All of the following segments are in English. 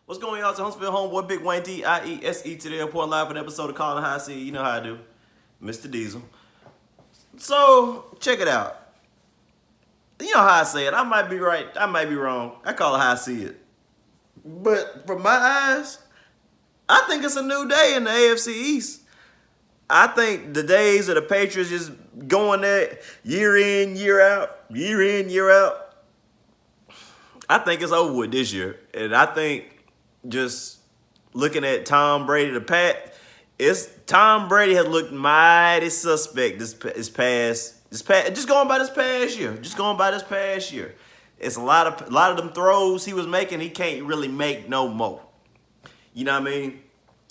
What's going on, y'all? It's Huntsville homeboy, Big Wayne D-I-E-S-E to the airport live for an episode of Callin How I See It. You know how I do. Mr. Diesel. So, check it out. You know how I say it. I might be right. I might be wrong. I call it how I see it. But from my eyes, I think it's a new day in the AFC East. I think the days of the Patriots just going there year in, year out, year in, year out. I think it's over with this year. And I think just looking at Tom Brady, Tom Brady has looked mighty suspect this past just going by this past year. Just going by this past year. It's a lot of them throws he was making, he can't really make no more. You know what I mean?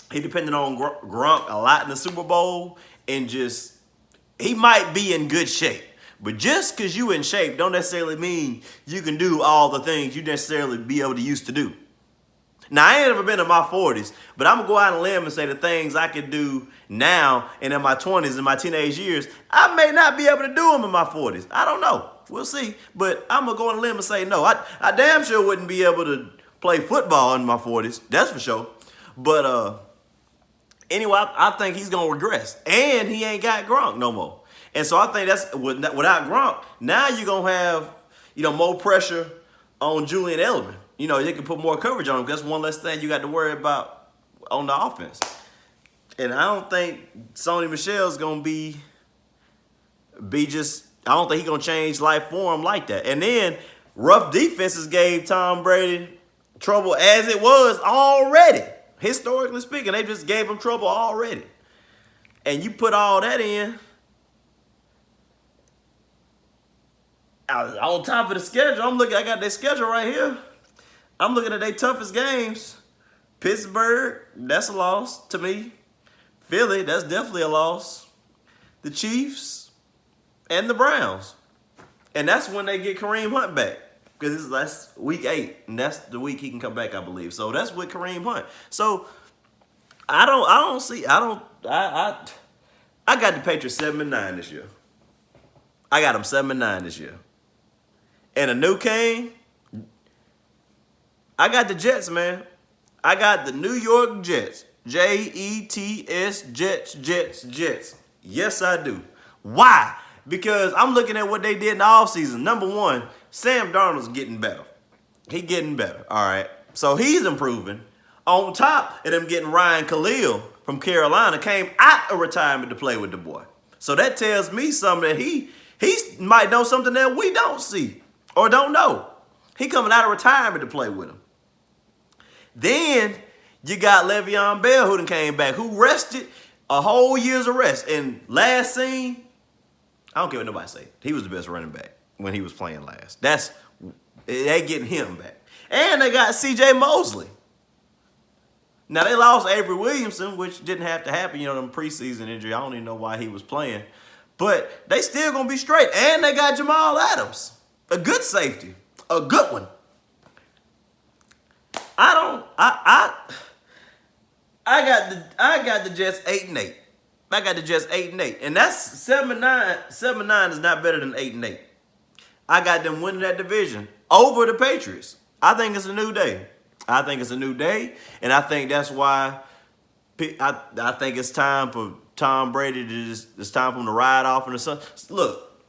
He depended on Gronk a lot in the Super Bowl, and he might be in good shape. But just because you in shape don't necessarily mean you can do all the things you necessarily be able to used to do. Now, I ain't ever been in my 40s, but I'm going to go out on a limb and say the things I can do now and in my 20s, in my teenage years, I may not be able to do them in my 40s. I don't know. We'll see. But I'm going to go on a limb and say no. I damn sure wouldn't be able to play football in my 40s. That's for sure. But anyway, I think he's going to regress. And he ain't got Gronk no more. And so I think that's without Gronk, now you're going to have, more pressure on Julian Edelman. They can put more coverage on him. That's one less thing you got to worry about on the offense. And I don't think Sony Michel's going to be I don't think he's going to change life for him like that. And then rough defenses gave Tom Brady trouble as it was already. Historically speaking, they just gave him trouble already. And you put all that in, on top of the schedule, I got their schedule right here. I'm looking at their toughest games. Pittsburgh, that's a loss to me. Philly, that's definitely a loss. The Chiefs and the Browns. And that's when they get Kareem Hunt back. Because that's week 8. And that's the week he can come back, I believe. So that's with Kareem Hunt. So I got the Patriots 7-9 this year. I got them 7-9 this year. And a new king, I got the Jets, man. I got the New York Jets. Jets, Jets. Yes, I do. Why? Because I'm looking at what they did in the offseason. Number one, Sam Darnold's getting better. He getting better, all right? So he's improving. On top of them getting Ryan Khalil from Carolina, came out of retirement to play with the boy. So that tells me something that he might know something that we don't see or don't know. He coming out of retirement to play with him. Then you got Le'Veon Bell who done came back, who rested a whole year's of rest. And last seen, I don't care what nobody say, he was the best running back when he was playing last. They getting him back. And they got C.J. Mosley. Now, they lost Avery Williamson, which didn't have to happen, them preseason injury. I don't even know why he was playing. But they still going to be straight. And they got Jamal Adams, a good safety, a good one. I got the Jets 8-8. I got the Jets 8-8. And that's 7-9. 7-9 is not better than 8-8. I got them winning that division over the Patriots. I think it's a new day. I think it's a new day. And I think that's why I think it's time for Tom Brady it's time for him to ride off in the sun. Look,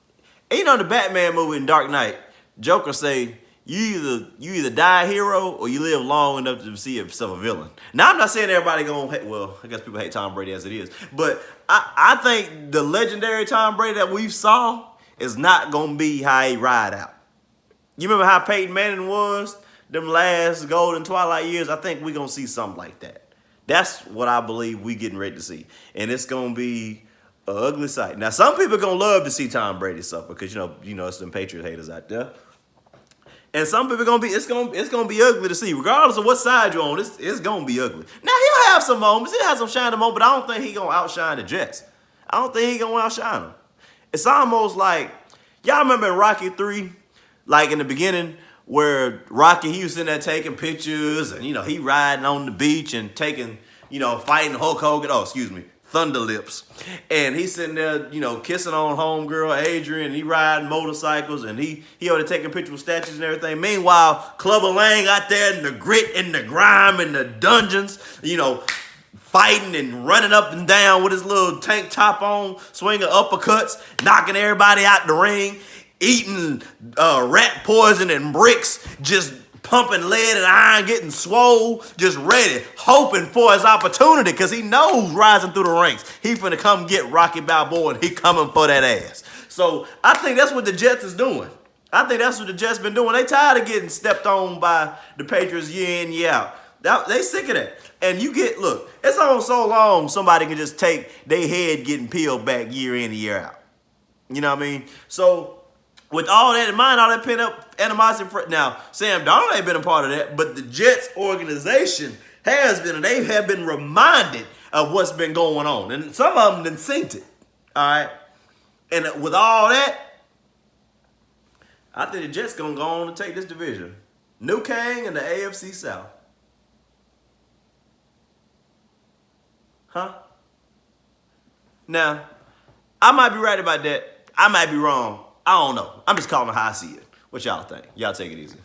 in the Batman movie in Dark Knight, Joker say, you either die a hero or you live long enough to see yourself a villain. Now, I'm not saying everybody I guess people hate Tom Brady as it is. But I think the legendary Tom Brady that we saw is not going to be how he ride out. You remember how Peyton Manning was them last golden twilight years? I think we're going to see something like that. That's what I believe we getting ready to see. And it's going to be an ugly sight. Now, some people are going to love to see Tom Brady suffer because, it's them Patriot haters out there. And some people it's gonna be ugly to see, regardless of what side you're on. It's gonna be ugly. Now he'll have some moments, he'll have some shining moments, but I don't think he's gonna outshine the Jets. I don't think he's gonna outshine them. It's almost like y'all remember in Rocky 3, like in the beginning, where Rocky he was sitting there taking pictures and he riding on the beach and taking fighting Hulk Hogan. Oh, excuse me, Thunder Lips. And he's sitting there, you know, kissing on homegirl Adrian, and he riding motorcycles, and he already taking pictures with statues and everything. Meanwhile, Clubber Lang out there in the grit and the grime and the dungeons, you know, fighting and running up and down with his little tank top on, swinging uppercuts, knocking everybody out the ring, eating rat poison and bricks, just pumping lead and iron, getting swole, just ready, hoping for his opportunity, because he knows rising through the ranks, he finna come get Rocky Balboa, and he coming for that ass. So I think that's what the Jets is doing. I think that's what the Jets been doing. They tired of getting stepped on by the Patriots year in, year out. They sick of that. And you get, look, it's on so long somebody can just take their head getting peeled back year in and year out. You know what I mean? So with all that in mind, all that pent-up animosity, now, Sam Darnold ain't been a part of that, but the Jets organization has been, and they have been reminded of what's been going on. And some of them done synced it, all right? And with all that, I think the Jets going to go on to take this division. New King in the AFC South. Huh? Now, I might be right about that. I might be wrong. I don't know. I'm just calling it how I see it. What y'all think? Y'all take it easy.